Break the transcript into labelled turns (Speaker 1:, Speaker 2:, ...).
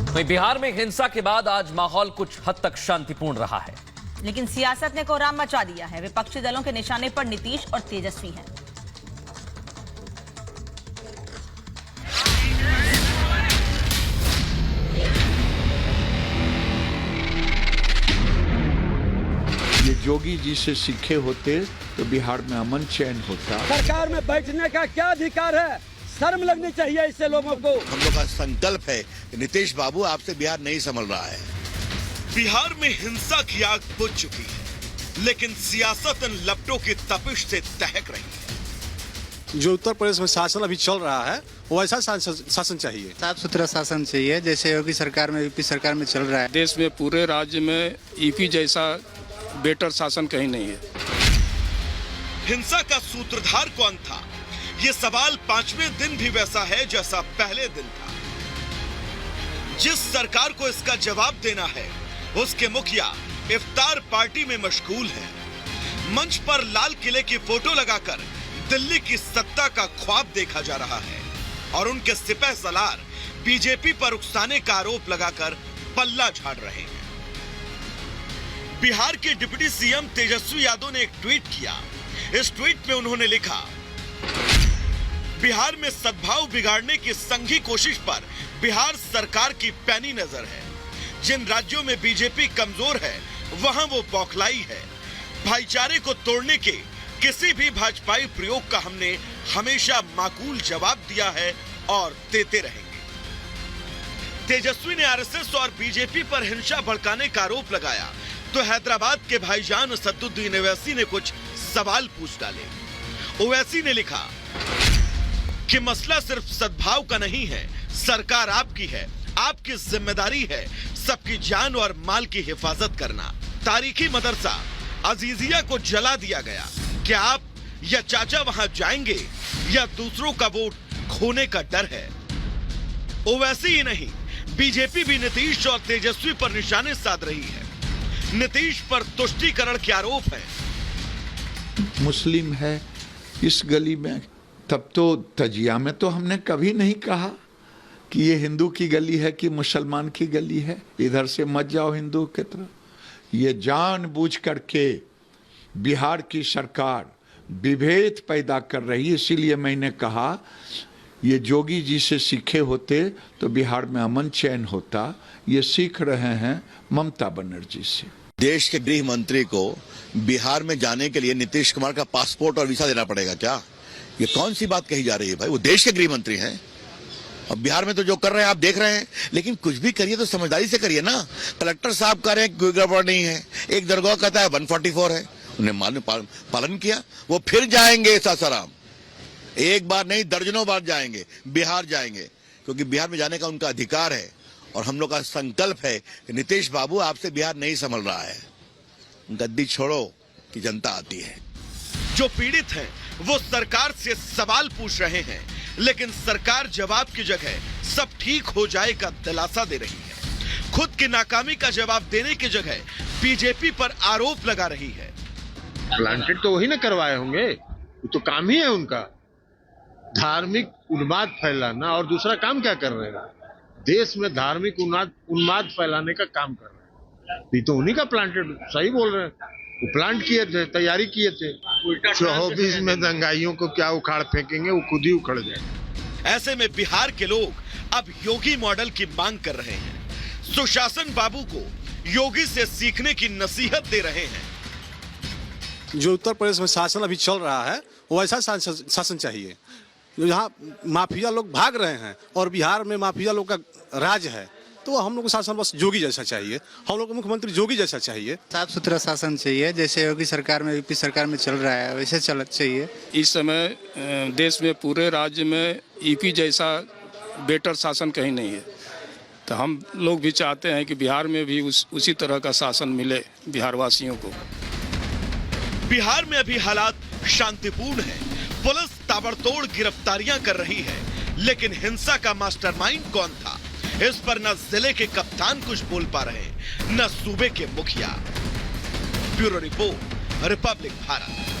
Speaker 1: वहीं बिहार में हिंसा के बाद आज माहौल कुछ हद तक शांतिपूर्ण रहा है,
Speaker 2: लेकिन सियासत ने कोहराम मचा दिया है। विपक्षी दलों के निशाने पर नीतीश और तेजस्वी हैं।
Speaker 3: ये जोगी जी से सीखे होते तो बिहार में अमन चैन होता।
Speaker 4: सरकार में बैठने का क्या अधिकार है? शर्म लगनी चाहिए इससे लोगों को।
Speaker 5: हम लोग का संकल्प है कि नीतीश बाबू आपसे बिहार नहीं संभल रहा है।
Speaker 6: बिहार में हिंसा की आग बुझ चुकी है, लेकिन सियासत इन लपटों की तपिश से दहक रही है।
Speaker 7: जो उत्तर प्रदेश में शासन अभी चल रहा है वो ऐसा शासन चाहिए,
Speaker 8: साफ सुथरा शासन चाहिए, जैसे योगी सरकार में, यूपी सरकार में चल रहा है।
Speaker 9: देश में पूरे राज्य में यूपी जैसा बेटर शासन कहीं नहीं है।
Speaker 6: हिंसा का सूत्रधार कौन था? ये सवाल पांचवें दिन भी वैसा है जैसा पहले दिन था। जिस सरकार को इसका जवाब देना है, उसके मुखिया इफ्तार पार्टी में मशगूल हैं। मंच पर लाल किले की फोटो लगाकर दिल्ली की सत्ता का ख्वाब देखा जा रहा है और उनके सिपह सलार बीजेपी पर उकसाने का आरोप लगाकर पल्ला झाड़ रहे हैं। बिहार के डिप्टी सीएम तेजस्वी यादव ने एक ट्वीट किया। इस ट्वीट में उन्होंने लिखा, बिहार में सद्भाव बिगाड़ने की संघी कोशिश पर बिहार सरकार की पैनी नजर है। जिन राज्यों में बीजेपी कमजोर है वहां वो बौखलाई है। भाईचारे को तोड़ने के किसी भी भाजपाई प्रयोग का हमने हमेशा माकूल जवाब दिया है और देते रहेंगे। तेजस्वी ने आरएसएस और बीजेपी पर हिंसा भड़काने का आरोप लगाया तो हैदराबाद के भाईजान असदुद्दीन ओवैसी ने कुछ सवाल पूछ डाले। ओवैसी ने लिखा कि मसला सिर्फ सद्भाव का नहीं है, सरकार आपकी है, आपकी जिम्मेदारी है सबकी जान और माल की हिफाजत करना। तारीखी मदरसा अजीजिया को जला दिया गया। क्या आप या चाचा वहां जाएंगे या दूसरों का वोट खोने का डर है? ओवैसी ही नहीं, बीजेपी भी नीतीश और तेजस्वी पर निशाने साध रही है। नीतीश पर तुष्टीकरण के आरोप है।
Speaker 3: मुस्लिम है इस गली में, तब तो तजिया में तो हमने कभी नहीं कहा कि ये हिंदू की गली है कि मुसलमान की गली है, इधर से मत जाओ हिंदू की तरफ। ये जानबूझ करके बिहार की सरकार विभेद पैदा कर रही है। इसीलिए मैंने कहा ये जोगी जी से सीखे होते तो बिहार में अमन चैन होता। ये सीख रहे हैं ममता बनर्जी से।
Speaker 5: देश के गृह मंत्री को बिहार में जाने के लिए नीतीश कुमार का पासपोर्ट और वीजा देना पड़ेगा क्या? ये कौन सी बात कही जा रही है भाई? वो देश के गृह मंत्री हैं और बिहार में तो जो कर रहे हैं आप देख रहे हैं। लेकिन कुछ भी करिए तो समझदारी से करिए ना। कलेक्टर साहब कह रहे हैं कोई गड़बड़ नहीं है, एक दरगाह कहता है 144 है, उन्हें पालन किया। वो फिर जाएंगे सासाराम, एक बार नहीं दर्जनों बार जाएंगे, बिहार जाएंगे, क्योंकि बिहार में जाने का उनका अधिकार है। और हम लोग का संकल्प है कि नीतीश बाबू आपसे बिहार नहीं संभल रहा है, गद्दी छोड़ो कि जनता आती है।
Speaker 6: जो पीड़ित हैं वो सरकार से सवाल पूछ रहे हैं, लेकिन सरकार जवाब की जगह सब ठीक हो जाए का दिलासा दे रही है। खुद की नाकामी का जवाब देने की जगह बीजेपी पर आरोप लगा रही है।
Speaker 10: प्लांटेड तो वही ना करवाए होंगे, वो तो काम ही है उनका, धार्मिक उन्माद फैलाना। और दूसरा काम क्या कर रहे हैं? देश में धार्मिक उन्माद फैलाने का काम कर रहे हैं। ये तो उन्हीं का प्लांटेड, सही बोल रहे हैं। वो प्लांट किए थे, तैयारी किए थे। 24 में दंगाइयों को क्या उखाड़ फेंकेंगे, वो खुद ही उखड़ जाए।
Speaker 6: ऐसे में बिहार के लोग अब योगी मॉडल की मांग कर रहे हैं। सुशासन बाबू को योगी से सीखने की नसीहत दे रहे हैं।
Speaker 7: जो उत्तर प्रदेश में शासन अभी चल रहा है वो ऐसा शासन चाहिए। यहाँ माफिया लोग भाग रहे हैं और बिहार में माफिया लोग का राज है, तो हम लोग को शासन बस जोगी जैसा चाहिए। हम लोग को मुख्यमंत्री जोगी जैसा चाहिए।
Speaker 8: साफ सुथरा शासन चाहिए, जैसे योगी सरकार में, यूपी सरकार में चल रहा है, वैसे चल चाहिए।
Speaker 9: इस समय देश में पूरे राज्य में यूपी जैसा बेटर शासन कहीं नहीं है, तो हम लोग भी चाहते हैं कि बिहार में भी उसी तरह का शासन मिले बिहार वासियों को।
Speaker 6: बिहार में अभी हालात शांतिपूर्ण है। पुलिस ताबड़तोड़ गिरफ्तारियां कर रही है, लेकिन हिंसा का मास्टरमाइंड कौन था, इस पर न जिले के कप्तान कुछ बोल पा रहे, न सूबे के मुखिया। Bureau report, Republic Bharat.